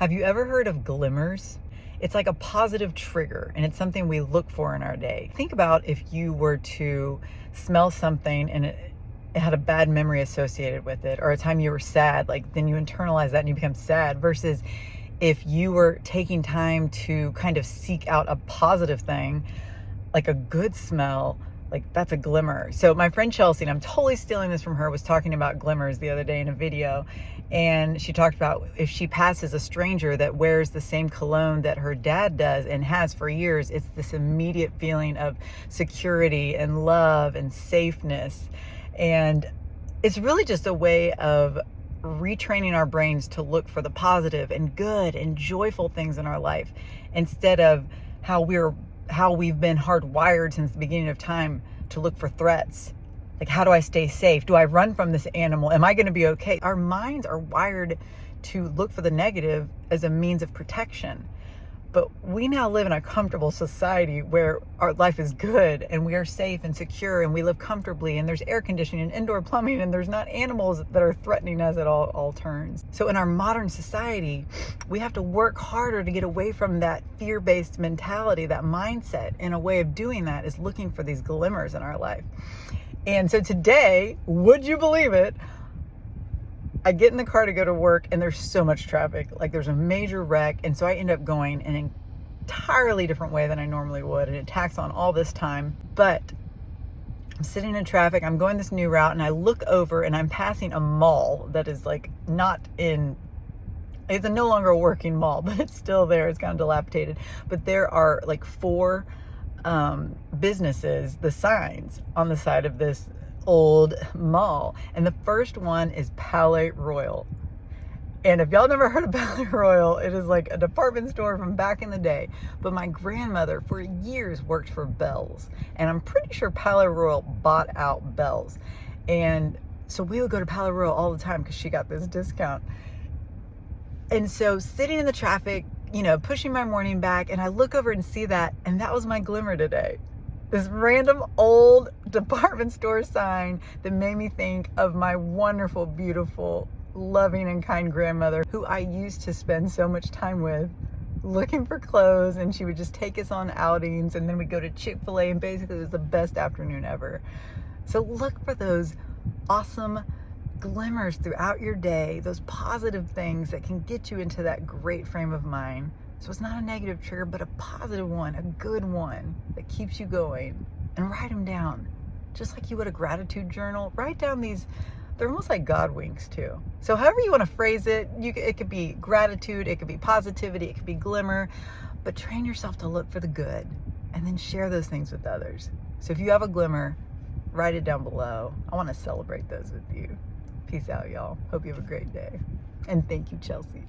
Have you ever heard of glimmers? It's like a positive trigger, and it's something we look for in our day. Think about if you were to smell something and it had a bad memory associated with it, or a time you were sad, like then you internalize that and you become sad, versus if you were taking time to kind of seek out a positive thing, like a good smell, like that's a glimmer. So my friend Chelsea, and I'm totally stealing this from her, was talking about glimmers the other day in a video. And she talked about if she passes a stranger that wears the same cologne that her dad does and has for years, it's this immediate feeling of security and love and safeness. And it's really just a way of retraining our brains to look for the positive and good and joyful things in our life, instead of how we've been hardwired since the beginning of time to look for threats. Like, how do I stay safe? Do I run from this animal? Am I going to be okay? Our minds are wired to look for the negative as a means of protection. But we now live in a comfortable society where our life is good and we are safe and secure and we live comfortably and there's air conditioning and indoor plumbing and there's not animals that are threatening us at all turns. So in our modern society, we have to work harder to get away from that fear-based mentality, that mindset. And a way of doing that is looking for these glimmers in our life. And so today, would you believe it, I get in the car to go to work and there's so much traffic. Like, there's a major wreck. And so I end up going in an entirely different way than I normally would. And it tacks on all this time. But I'm sitting in traffic. I'm going this new route and I look over and I'm passing a mall that is like it's a no longer a working mall, but it's still there. It's kind of dilapidated. But there are like four businesses, the signs on the side of this old mall, and the first one is Palais Royal. And if y'all never heard of Palais Royal, it is like a department store from back in the day. But my grandmother for years worked for Bells, and I'm pretty sure Palais Royal bought out Bells. And so we would go to Palais Royal all the time because she got this discount. And so sitting in the traffic, pushing my morning back, and I look over and see that, and that was my glimmer today. This random old department store sign that made me think of my wonderful, beautiful, loving and kind grandmother, who I used to spend so much time with looking for clothes, and she would just take us on outings, and then we'd go to Chick-fil-A, and basically it was the best afternoon ever. So look for those awesome glimmers throughout your day, those positive things that can get you into that great frame of mind. So it's not a negative trigger, but a positive one, a good one that keeps you going. And write them down. Just like you would a gratitude journal. Write down these, they're almost like God winks too. So however you want to phrase it, it could be gratitude, it could be positivity, it could be glimmer, but train yourself to look for the good and then share those things with others. So if you have a glimmer, write it down below. I want to celebrate those with you. Peace out, y'all. Hope you have a great day. And thank you, Chelsea.